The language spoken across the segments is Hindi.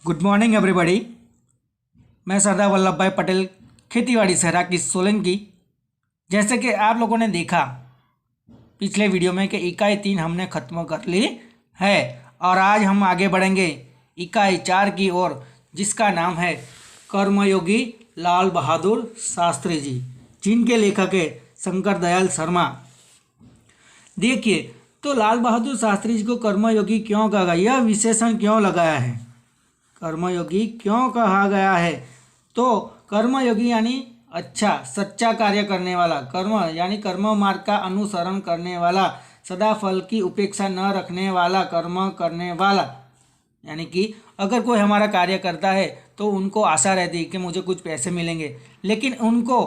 Good morning everybody. मैं सरदार वल्लभ भाई पटेल, खेतीबाड़ी सहरा की सोलंकी। जैसे कि आप लोगों ने देखा पिछले वीडियो में कि इकाई 3 हमने ख़त्म कर ली है और आज हम आगे बढ़ेंगे इकाई 4 की ओर, जिसका नाम है कर्मयोगी लाल बहादुर शास्त्री जी, जिनके लेखक है शंकर दयाल शर्मा। देखिए, तो लाल बहादुर शास्त्री जी को कर्मयोगी क्यों कहा गया, यह विशेषण क्यों लगाया है, कर्मयोगी क्यों कहा गया है। तो कर्मयोगी यानी अच्छा सच्चा कार्य करने वाला, कर्म यानी कर्म मार्ग का अनुसरण करने वाला, सदा फल की उपेक्षा न रखने वाला, कर्म करने वाला। यानी कि अगर कोई हमारा कार्य करता है तो उनको आशा रहती है कि मुझे कुछ पैसे मिलेंगे, लेकिन उनको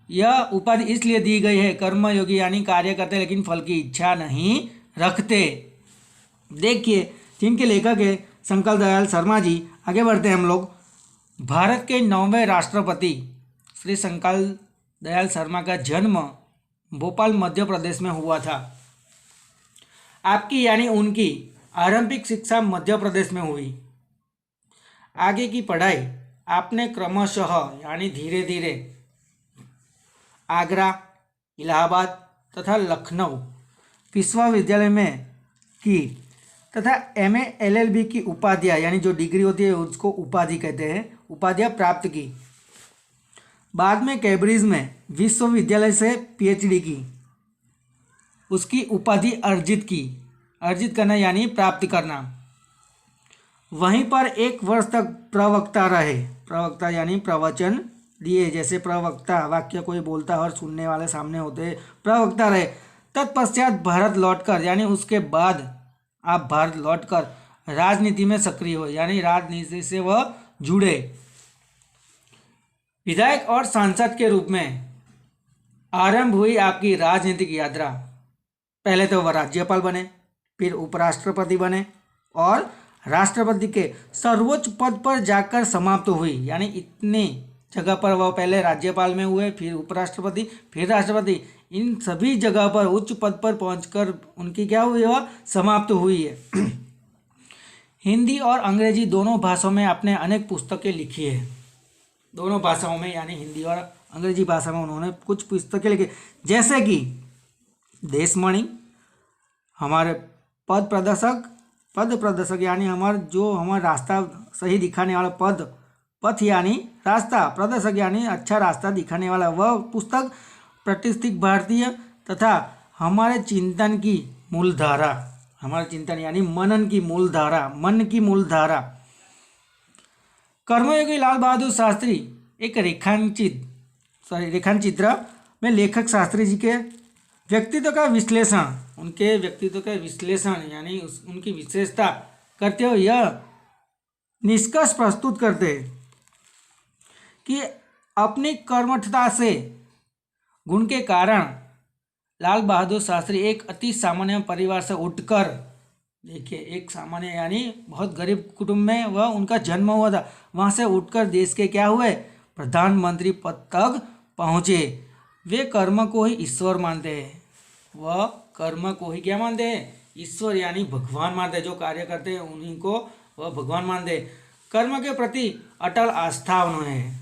यह उपाधि इसलिए दी गई है कर्मयोगी, यानी कार्य करते लेकिन फल की इच्छा नहीं रखते। देखिए, जिनके लेखक है शंकर दयाल शर्मा जी। आगे बढ़ते हैं हम लोग। भारत के 9वें राष्ट्रपति श्री शंकर दयाल शर्मा का जन्म भोपाल मध्य प्रदेश में हुआ था। आपकी यानी उनकी आरंभिक शिक्षा मध्य प्रदेश में हुई। आगे की पढ़ाई आपने क्रमशः यानी धीरे धीरे आगरा, इलाहाबाद तथा लखनऊ विश्वविद्यालय में की तथा एमए एलएलबी की उपाधियाँ यानी जो डिग्री होती है उसको उपाधि कहते हैं, उपाधियाँ प्राप्त की। बाद में कैम्ब्रिज में विश्वविद्यालय से पीएचडी की, उसकी उपाधि अर्जित की। अर्जित करना यानी प्राप्त करना। वहीं पर 1 वर्ष तक प्रवक्ता रहे। प्रवक्ता यानी प्रवचन दिए, जैसे प्रवक्ता वाक्य कोई बोलता और सुनने वाले सामने होते, प्रवक्ता रहे। तत्पश्चात भारत लौटकर यानी उसके बाद आप भारत लौटकर राजनीति में सक्रिय हो, यानी राजनीति से वह जुड़े। विधायक और सांसद के रूप में आरंभ हुई आपकी राजनीतिक यात्रा। पहले तो वह राज्यपाल बने, फिर उपराष्ट्रपति बने और राष्ट्रपति के सर्वोच्च पद पर जाकर समाप्त हुई। यानी इतनी जगह पर वह पहले राज्यपाल में हुए, फिर उपराष्ट्रपति, फिर राष्ट्रपति। इन सभी जगह पर उच्च पद पर पहुंचकर उनकी क्या हुई, वह समाप्त हुई है। हिंदी और अंग्रेजी दोनों भाषाओं में आपने अनेक पुस्तकें लिखी है। दोनों भाषाओं में यानी हिंदी और अंग्रेजी भाषा में उन्होंने कुछ पुस्तकें लिखी, जैसे कि देशमणि, हमारे पद प्रदर्शक यानी हमारा रास्ता सही दिखाने वाला पथ यानी रास्ता, प्रदर्शक यानी अच्छा रास्ता दिखाने वाला, वह पुस्तक प्रतिष्ठित भारतीय तथा हमारे चिंतन की मूलधारा, हमारे चिंतन यानी मन की मूलधारा। कर्मयोगी लाल बहादुर शास्त्री एक रेखांचित्र में लेखक शास्त्री जी के व्यक्तित्व का विश्लेषण, उनके व्यक्तित्व का विश्लेषण यानी उनकी विशेषता करते हुए यह निष्कर्ष प्रस्तुत करते हैं कि अपनी कर्मठता से गुण के कारण लाल बहादुर शास्त्री एक अति सामान्य परिवार से उठकर, देखिए एक सामान्य यानी बहुत गरीब कुटुंब में वह उनका जन्म हुआ था, वहाँ से उठकर देश के क्या हुए, प्रधानमंत्री पद तक पहुँचे। वे कर्म को ही ईश्वर मानते हैं, वह कर्म को ही क्या मानते हैं, ईश्वर यानी भगवान मानते हैं। जो कार्य करते हैं उन्हीं को वह भगवान मानते हैं। कर्म के प्रति अटल आस्था उन्होंने है,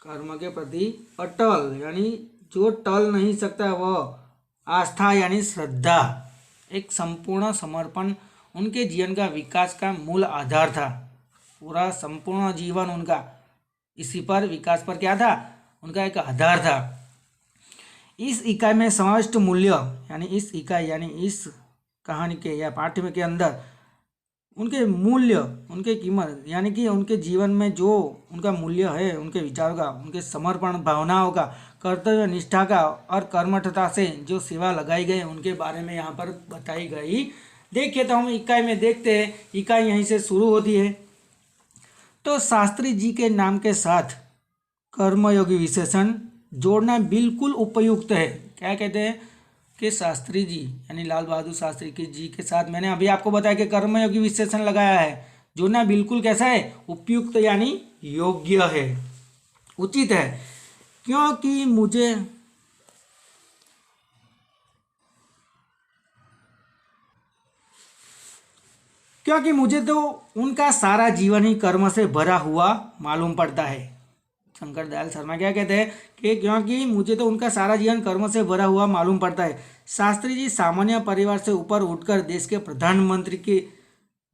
कर्म के प्रति अटल यानी जो टल नहीं सकता, वह आस्था यानी श्रद्धा, एक संपूर्ण समर्पण उनके जीवन का विकास का मूल आधार था। पूरा संपूर्ण जीवन उनका इसी पर, विकास पर क्या था, उनका एक आधार था। इस इकाई में समाविष्ट मूल्य यानी इस कहानी के या पाठ्य के अंदर उनके मूल्य, उनके कीमत यानी कि उनके जीवन में जो उनका मूल्य है, उनके विचारों का, उनके समर्पण भावनाओं का, कर्तव्य निष्ठा का और कर्मठता से जो सेवा लगाई गई उनके बारे में यहाँ पर बताई गई। देखिए, तो हम इकाई में देखते हैं, इकाई यहीं से शुरू होती है। तो शास्त्री जी के नाम के साथ कर्मयोगी विशेषण जोड़ना बिल्कुल उपयुक्त है। क्या कहते हैं कि शास्त्री जी यानी लाल बहादुर शास्त्री के जी के साथ मैंने अभी आपको बताया कि कर्मयोगी विशेषण लगाया है, जोड़ना बिल्कुल कैसा है, उपयुक्त यानी योग्य है, उचित है। क्योंकि मुझे क्योंकि मुझे तो उनका सारा जीवन ही कर्म से भरा हुआ मालूम पड़ता है। शंकर दयाल शर्मा क्या कहते हैं कि क्योंकि मुझे तो उनका सारा जीवन कर्म से भरा हुआ मालूम पड़ता है। शास्त्री जी सामान्य परिवार से ऊपर उठकर देश के प्रधानमंत्री के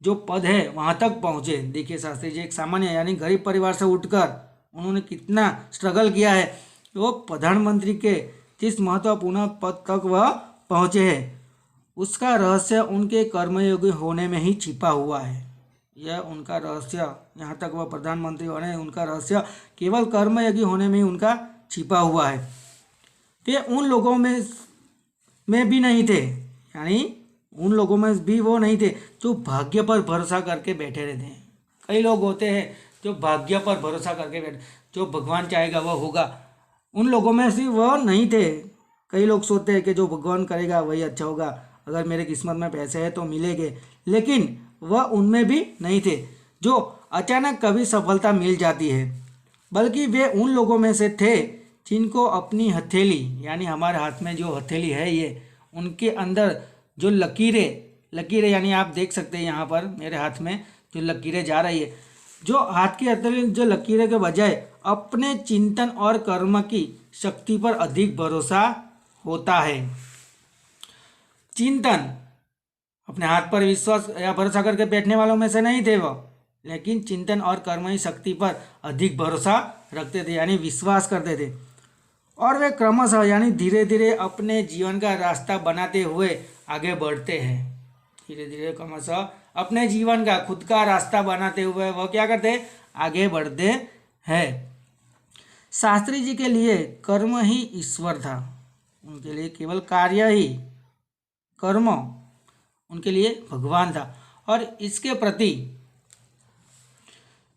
जो पद है वहाँ तक पहुँचे। देखिए शास्त्री जी एक सामान्य यानी गरीब परिवार से उठकर उन्होंने कितना स्ट्रगल किया है, वो प्रधानमंत्री के जिस महत्वपूर्ण पद तक वह पहुँचे हैं उसका रहस्य उनके कर्मयोगी होने में ही छिपा हुआ है। यह उनका रहस्य, यहाँ तक वह प्रधानमंत्री बने उनका रहस्य केवल कर्मयोगी होने में ही उनका छिपा हुआ है। ये उन लोगों में भी नहीं थे, यानी उन लोगों में भी वो नहीं थे जो भाग्य पर भरोसा करके बैठे रहते हैं। कई लोग होते हैं जो भाग्य पर भरोसा करके बैठे, जो भगवान चाहेगा वह होगा, उन लोगों में से वह नहीं थे। कई लोग सोचते हैं कि जो भगवान करेगा वही अच्छा होगा, अगर मेरे किस्मत में पैसे हैं तो मिलेंगे, लेकिन वह उनमें भी नहीं थे जो अचानक कभी सफलता मिल जाती है, बल्कि वे उन लोगों में से थे जिनको अपनी हथेली, यानी हमारे हाथ में जो हथेली है ये, उनके अंदर जो लकीरें यानी आप देख सकते हैं यहाँ पर मेरे हाथ में जो लकीरें जा रही है, जो हाथ की हथेली जो लकीरें के बजाय अपने चिंतन और कर्म की शक्ति पर अधिक भरोसा होता है। चिंतन, अपने हाथ पर विश्वास या भरोसा करके बैठने वालों में से नहीं थे वह, लेकिन चिंतन और कर्म की शक्ति पर अधिक भरोसा रखते थे, यानी विश्वास करते थे। और वे क्रमशः यानी धीरे धीरे अपने जीवन का रास्ता बनाते हुए आगे बढ़ते हैं। धीरे धीरे क्रमशः अपने जीवन का खुद का रास्ता बनाते हुए वह क्या करते हैं, आगे बढ़ते हैं। शास्त्री जी के लिए कर्म ही ईश्वर था, उनके लिए केवल कार्य ही, कर्म उनके लिए भगवान था, और इसके प्रति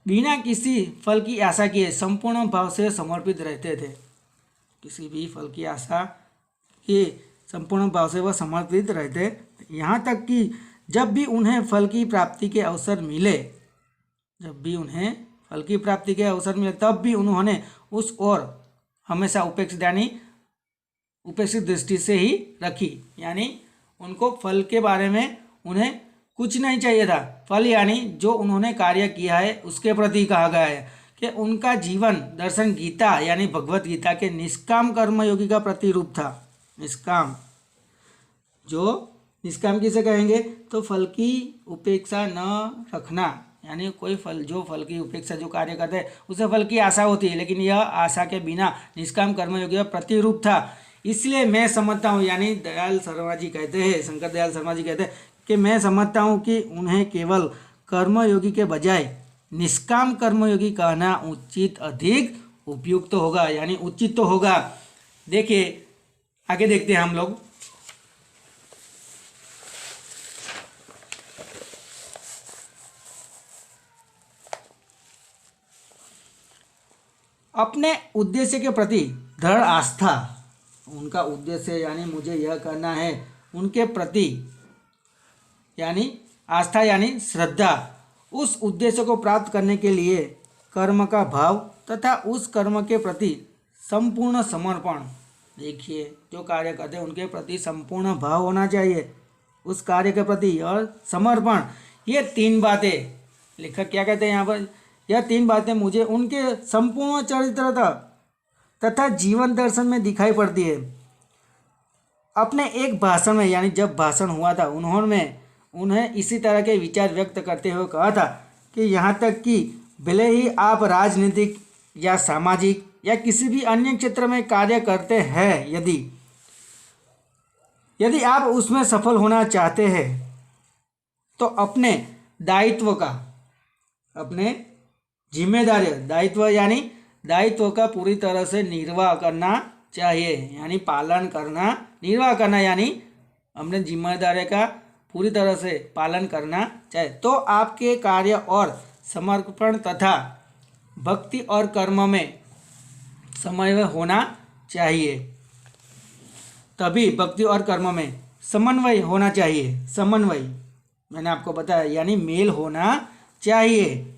बिना किसी फल की आशा किए संपूर्ण भाव से समर्पित रहते थे। किसी भी फल की आशा के संपूर्ण भाव से वह समर्पित रहते, यहाँ तक कि जब भी उन्हें फल की प्राप्ति के अवसर मिले, तब भी उन्होंने उस ओर हमेशा उपेक्षित दृष्टि से ही रखी। यानी उनको फल के बारे में उन्हें कुछ नहीं चाहिए था। फल यानी जो उन्होंने कार्य किया है उसके प्रति कहा गया है कि उनका जीवन दर्शन गीता यानी भगवत गीता के निष्काम कर्मयोगी का प्रतिरूप था। निष्काम, जो निष्काम किसे कहेंगे, तो फल की उपेक्षा न रखना, यानी कोई फल की उपेक्षा जो कार्य करते हैं उसे फल की आशा होती है, लेकिन यह आशा के बिना निष्काम कर्मयोगी का प्रतिरूप था। इसलिए मैं समझता हूँ, यानी दयाल शर्मा जी कहते हैं, शंकर दयाल शर्मा जी कहते हैं कि मैं समझता हूँ कि उन्हें केवल कर्मयोगी के बजाय निष्काम कर्मयोगी कहना उचित, अधिक उपयुक्त होगा, यानी उचित तो होगा। देखिए आगे देखते हैं हम लोग। अपने उद्देश्य के प्रति दृढ़ आस्था, उनका उद्देश्य यानी मुझे यह करना है, उनके प्रति यानी आस्था यानी श्रद्धा, उस उद्देश्य को प्राप्त करने के लिए कर्म का भाव तथा उस कर्म के प्रति संपूर्ण समर्पण। देखिए जो कार्य करते हैं उनके प्रति संपूर्ण भाव होना चाहिए, उस कार्य के प्रति, और समर्पण। ये तीन बातें लेखक क्या कहते हैं यहाँ पर, यह तीन बातें मुझे उनके संपूर्ण चरित्र तथा जीवन दर्शन में दिखाई पड़ती है। अपने एक भाषण में, यानी जब भाषण हुआ था उन्हें इसी तरह के विचार व्यक्त करते हुए कहा था कि यहाँ तक कि भले ही आप राजनीतिक या सामाजिक या किसी भी अन्य क्षेत्र में कार्य करते हैं, यदि आप उसमें सफल होना चाहते हैं तो अपने दायित्व का, अपने जिम्मेदारी, दायित्व का पूरी तरह से निर्वाह करना चाहिए, यानी पालन करना, निर्वाह करना यानी अपने जिम्मेदारी का पूरी तरह से पालन करना चाहिए। तो आपके कार्य और समर्पण तथा भक्ति और कर्म में समन्वय होना चाहिए, तभी भक्ति और कर्म में समन्वय होना चाहिए। समन्वय मैंने आपको बताया, यानी मेल होना चाहिए।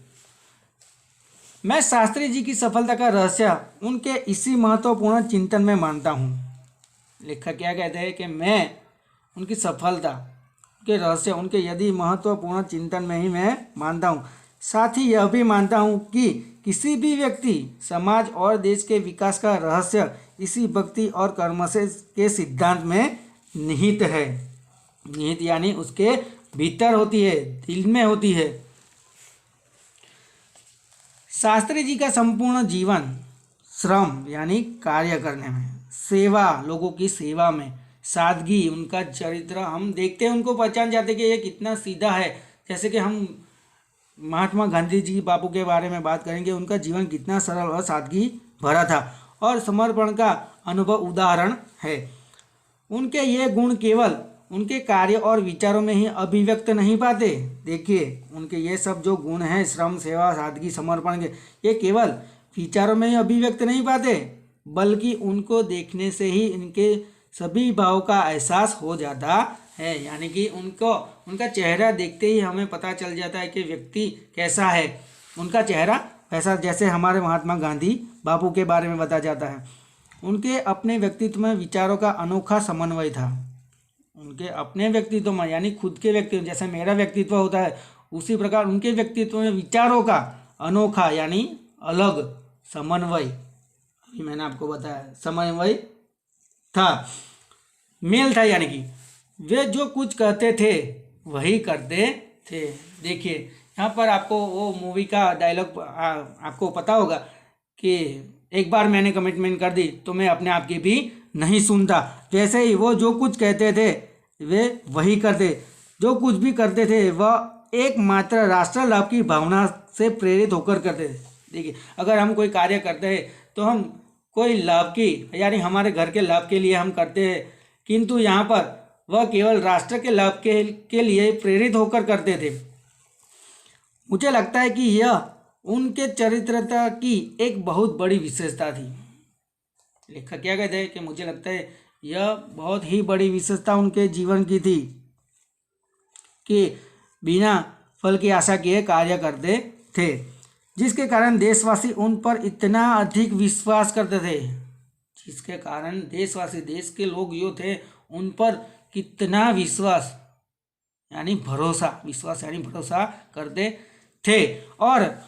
मैं शास्त्री जी की सफलता का रहस्य उनके इसी महत्वपूर्ण चिंतन में मानता हूँ। लेखक क्या कहते हैं कि मैं उनकी सफलता, के रहस्य उनके यदि महत्वपूर्ण चिंतन में ही मैं मानता हूँ। साथ ही यह भी मानता हूँ कि किसी भी व्यक्ति, समाज और देश के विकास का रहस्य इसी भक्ति और कर्म से के सिद्धांत में निहित है। निहित यानी उसके भीतर होती है, दिल में होती है। शास्त्री जी का संपूर्ण जीवन श्रम यानी कार्य करने में, सेवा, लोगों की सेवा में, सादगी, उनका चरित्र हम देखते हैं, उनको पहचान जाते हैं कि ये कितना सीधा है। जैसे कि हम महात्मा गांधी जी बापू के बारे में बात करेंगे, उनका जीवन कितना सरल और सादगी भरा था और समर्पण का अनुभव उदाहरण है। उनके ये गुण केवल उनके कार्य और विचारों में ही अभिव्यक्त नहीं पाते। देखिए, उनके ये सब जो गुण हैं, श्रम, सेवा, सादगी, समर्पण के, ये केवल विचारों में ही अभिव्यक्त नहीं पाते, बल्कि उनको देखने से ही इनके सभी भाव का एहसास हो जाता है। यानी कि उनका चेहरा देखते ही हमें पता चल जाता है कि व्यक्ति कैसा है। उनका चेहरा वैसा, जैसे हमारे महात्मा गांधी बापू के बारे में बताया जाता है। उनके अपने व्यक्तित्व में विचारों का अनोखा समन्वय था। उनके अपने व्यक्तित्व में यानी खुद के व्यक्तित्व, जैसे मेरा व्यक्तित्व होता है, उसी प्रकार उनके व्यक्तित्व में विचारों का अनोखा यानी अलग समन्वय, अभी मैंने आपको बताया समन्वय था, मेल था। यानी कि वे जो कुछ कहते थे वही करते थे। देखिए, यहाँ पर आपको वो मूवी का डायलॉग आपको पता होगा कि एक बार मैंने कमिटमेंट कर दी तो मैं अपने आप की भी नहीं सुनता। वैसे ही वो जो कुछ कहते थे वे वही करते, जो कुछ भी करते थे वह एकमात्र राष्ट्र लाभ की भावना से प्रेरित होकर करते थे। देखिए, अगर हम कोई कार्य करते हैं तो हम कोई लाभ की यानी हमारे घर के लाभ के लिए हम करते हैं, किंतु यहाँ पर वह केवल राष्ट्र के लाभ के लिए प्रेरित होकर करते थे। मुझे लगता है कि यह उनके चरित्रता की एक बहुत बड़ी विशेषता थी। लेखक क्या कहते हैं कि मुझे लगता है यह बहुत ही बड़ी विशेषता उनके जीवन की थी कि बिना फल की आशा किए कार्य करते थे, जिसके कारण देशवासी उन पर इतना अधिक विश्वास करते थे। जिसके कारण देशवासी, देश के लोग जो थे, उन पर कितना विश्वास यानी भरोसा करते थे और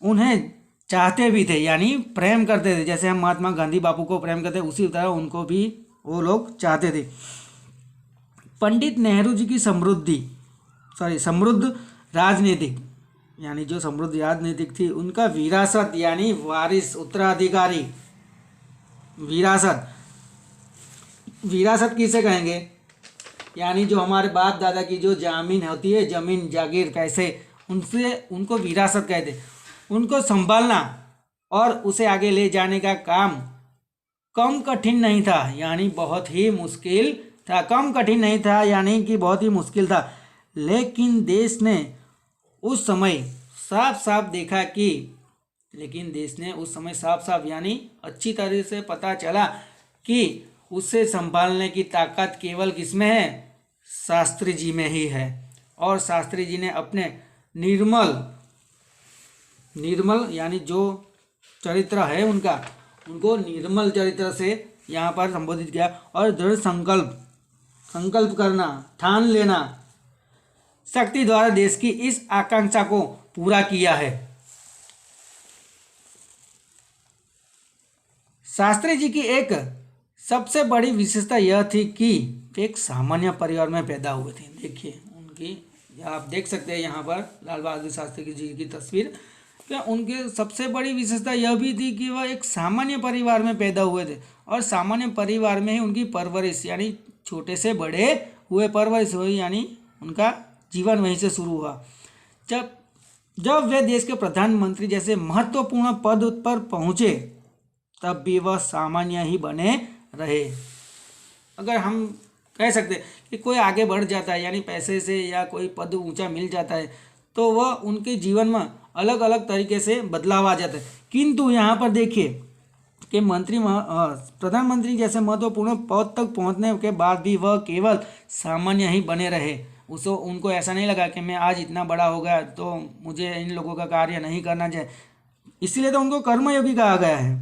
उन्हें चाहते भी थे, यानी प्रेम करते थे। जैसे हम महात्मा गांधी बापू को प्रेम करते, उसी तरह उनको भी वो लोग चाहते थे। पंडित नेहरू जी की समृद्ध राजनीतिक यानी जो समृद्ध राजनीतिक थी, उनका विरासत यानी वारिस, उत्तराधिकारी, विरासत किसे कहेंगे? यानी जो हमारे बाप दादा की जो जमीन होती है, जमीन जागीर, कैसे उनको विरासत कहते। उनको संभालना और उसे आगे ले जाने का काम कम कठिन नहीं था, यानी बहुत ही मुश्किल था। कम कठिन नहीं था यानी कि बहुत ही मुश्किल था। लेकिन देश ने उस समय साफ यानी अच्छी तरह से पता चला कि उसे संभालने की ताकत केवल किसमें है? शास्त्री जी में ही है। और शास्त्री जी ने अपने निर्मल यानी जो चरित्र है उनको निर्मल चरित्र से यहाँ पर संबोधित किया और दृढ़ संकल्प करना, ठान लेना शक्ति द्वारा देश की इस आकांक्षा को पूरा किया है। शास्त्री जी की एक सबसे बड़ी विशेषता यह थी कि एक सामान्य परिवार में पैदा हुए थे। देखिए, उनकी आप देख सकते हैं यहाँ पर लाल बहादुर शास्त्री जी की तस्वीर। क्या उनके सबसे बड़ी विशेषता यह भी थी कि वह एक सामान्य परिवार में पैदा हुए थे और सामान्य परिवार में ही उनकी परवरिश यानी छोटे से बड़े हुए, परवरिश हुई, यानी उनका जीवन वहीं से शुरू हुआ। जब वे देश के प्रधानमंत्री जैसे महत्वपूर्ण पद पर पहुँचे तब भी वह सामान्य ही बने रहे। अगर हम कह सकते कि कोई आगे बढ़ जाता है यानी पैसे से या कोई पद ऊंचा मिल जाता है तो वह उनके जीवन में अलग अलग तरीके से बदलाव आ जाता है। किंतु यहाँ पर देखिए कि प्रधानमंत्री जैसे महत्वपूर्ण पद तक पहुँचने के बाद भी वह केवल सामान्य ही बने रहे। उनको ऐसा नहीं लगा कि मैं आज इतना बड़ा हो गया तो मुझे इन लोगों का कार्य नहीं करना चाहिए, इसलिए तो उनको कर्मयोगी कहा गया है।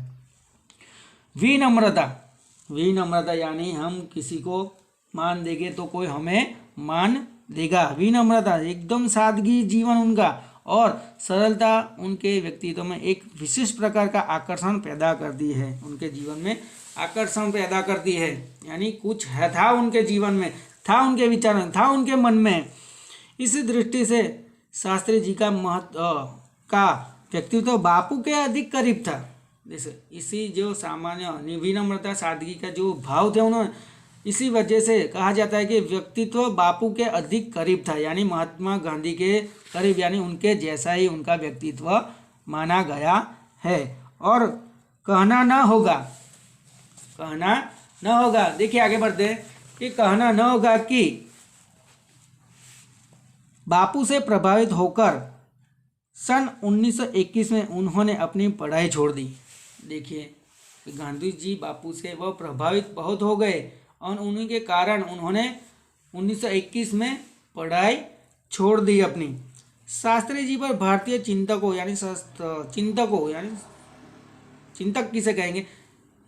विनम्रता यानी हम किसी को मान देंगे तो कोई हमें मान देगा। विनम्रता एकदम सादगी जीवन उनका और सरलता उनके व्यक्तित्व में एक विशिष्ट प्रकार का आकर्षण पैदा करती है। उनके जीवन में आकर्षण पैदा करती है, यानी कुछ है था उनके जीवन में, था उनके विचार में, था उनके मन में। इसी दृष्टि से शास्त्री जी का का व्यक्तित्व बापू के अधिक करीब था। जैसे इसी जो सामान्य विनम्रता सादगी का जो भाव थे उन्होंने, इसी वजह से कहा जाता है कि व्यक्तित्व बापू के अधिक करीब था, यानी महात्मा गांधी के करीब, यानी उनके जैसा ही उनका व्यक्तित्व माना गया है। और कहना न होगा, देखिए आगे बढ़ते हैं कि कहना न होगा कि बापू से प्रभावित होकर सन 1921 में उन्होंने अपनी पढ़ाई छोड़ दी। देखिए गांधी जी बापू से वह प्रभावित बहुत हो गए और उन्हीं के कारण उन्होंने 1921 में पढ़ाई छोड़ दी अपनी। शास्त्री जी पर भारतीय चिंतकों यानी चिंतक किसे कहेंगे,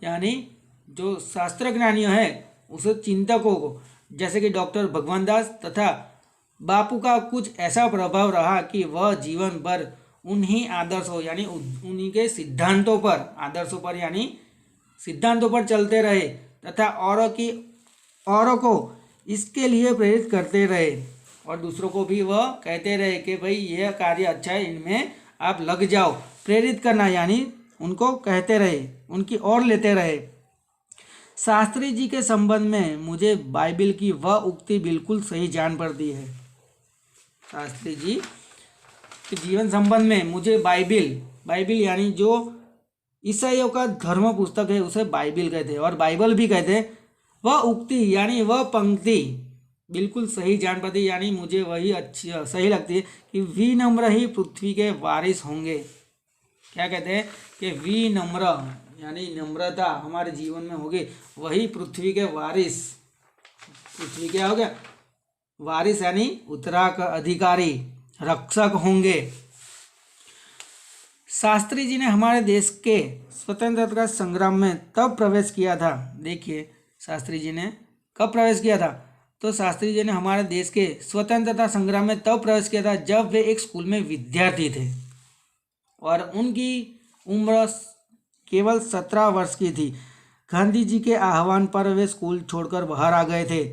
यानी जो शास्त्रज्ञानियों हैं उसे चिंतकों को, जैसे कि डॉक्टर भगवान दास तथा बापू का कुछ ऐसा प्रभाव रहा कि वह जीवन भर उन्हीं आदर्शों यानी उन्हीं के सिद्धांतों पर यानी सिद्धांतों पर चलते रहे तथा औरों को इसके लिए प्रेरित करते रहे और दूसरों को भी वह कहते रहे कि भाई यह कार्य अच्छा है, इनमें आप लग जाओ। प्रेरित करना यानी उनको कहते रहे, उनकी ओर लेते रहे। शास्त्री जी के संबंध में मुझे बाइबिल की वह उक्ति बिल्कुल सही जान पड़ती है। शास्त्री जी के जीवन संबंध में मुझे बाइबिल यानी जो ईसाइयों का धर्म पुस्तक है उसे बाइबिल कहते हैं और बाइबल भी कहते हैं। वह उक्ति यानी वह पंक्ति बिल्कुल सही जान पड़ती, यानी मुझे वही अच्छी सही लगती है कि विनम्र ही पृथ्वी के वारिस होंगे। क्या कहते हैं कि विनम्र यानी नम्रता हमारे जीवन में होगी, वही पृथ्वी के वारिस। पृथ्वी क्या हो गया, वारिस यानी उत्तराधिकारी, रक्षक होंगे। शास्त्री जी ने हमारे देश के स्वतंत्रता संग्राम में तब प्रवेश किया था। देखिए शास्त्री जी ने कब प्रवेश किया था, तो शास्त्री जी ने हमारे देश के स्वतंत्रता संग्राम में तब प्रवेश किया था जब वे एक स्कूल में विद्यार्थी थे और उनकी उम्र केवल 17 वर्ष की थी। गांधी जी के आह्वान पर वे स्कूल छोड़कर बाहर आ गए थे।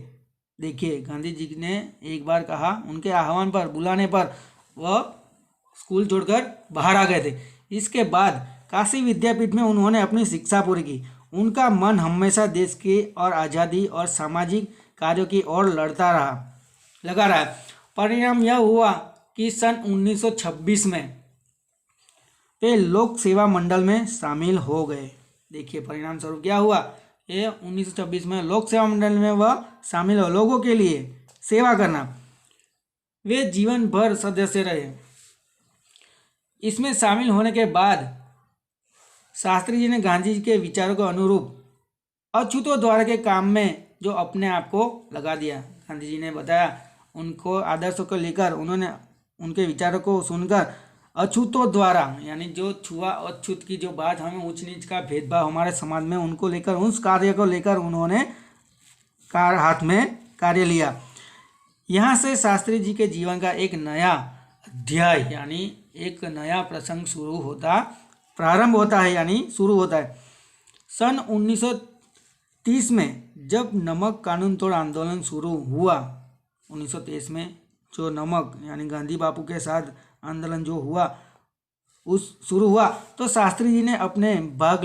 देखिए गांधी जी ने एक बार कहा, उनके आह्वान पर, बुलाने पर वह स्कूल छोड़कर बाहर आ गए थे। इसके बाद काशी विद्यापीठ में उन्होंने अपनी शिक्षा पूरी की। उनका मन हमेशा देश की और आज़ादी और सामाजिक कार्यों की ओर लगा रहा। परिणाम यह हुआ कि सन 1926 में वे लोक सेवा मंडल में शामिल हो गए। देखिए परिणाम स्वरूप क्या हुआ, ये 1926 में लोक सेवा मंडल में वह शामिल हो, लोगों के लिए सेवा करना। वे जीवन भर सदस्य रहे। इसमें शामिल होने के बाद शास्त्री जी ने गांधी जी के विचारों के अनुरूप अछूतों द्वारा के काम में जो अपने आप को लगा दिया। गांधी जी ने बताया, उनको आदर्शों को लेकर उन्होंने उनके विचारों को सुनकर अछूतों द्वारा यानी जो छुआ अछूत की जो बात, हमें ऊंच नीच का भेदभाव हमारे समाज में, उनको लेकर, उस कार्य को लेकर उन्होंने हाथ में कार्य लिया। यहाँ से शास्त्री जी के जीवन का एक नया अध्याय यानी एक नया प्रसंग प्रारंभ होता है यानी शुरू होता है। सन 1930 में जब नमक कानून तोड़ आंदोलन शुरू हुआ, 1923 में जो नमक यानी गांधी बापू के साथ आंदोलन जो हुआ शुरू हुआ, तो शास्त्री जी ने उसमें भाग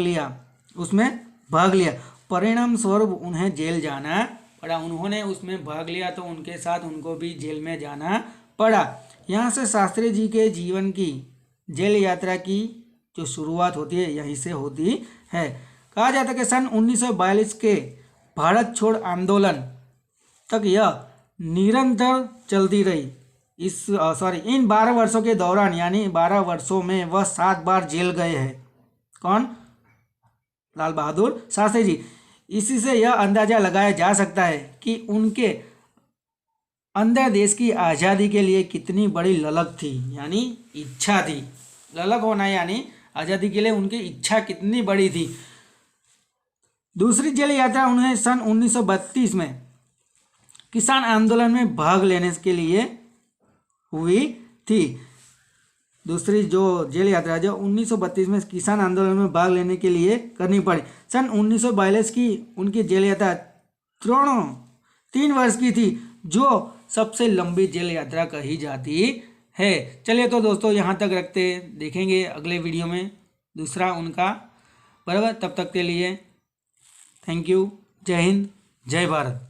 लिया। परिणाम स्वरूप उन्हें जेल जाना पड़ा। उन्होंने उसमें भाग लिया तो उनके साथ उनको भी जेल में जाना पड़ा। यहाँ से शास्त्री जी के जीवन की जेल यात्रा की जो शुरुआत होती है यहीं से होती है। कहा जाता है कि सन 1942 के भारत छोड़ आंदोलन तक यह निरंतर चलती रही। इन 12 वर्षों के दौरान यानी 12 वर्षों में वह 7 बार जेल गए हैं। कौन? लाल बहादुर शास्त्री जी। इसी से यह अंदाजा लगाया जा सकता है कि उनके अंदर देश की आज़ादी के लिए कितनी बड़ी ललक थी, यानी इच्छा थी। ललक होना यानी आज़ादी के लिए उनकी इच्छा कितनी बड़ी थी। दूसरी जेल यात्रा उन्हें सन 1932 में किसान आंदोलन में भाग लेने के लिए हुई थी। दूसरी जो जेल यात्रा जो 1932 में किसान आंदोलन में भाग लेने के लिए करनी पड़ी। सन 1942 की उनकी जेल यात्रा 3 वर्ष की थी, जो सबसे लंबी जेल यात्रा कही जाती है। चलिए तो दोस्तों यहाँ तक रखते हैं, देखेंगे अगले वीडियो में दूसरा उनका, बराबर। तब तक के लिए थैंक यू। जय हिंद, जय भारत।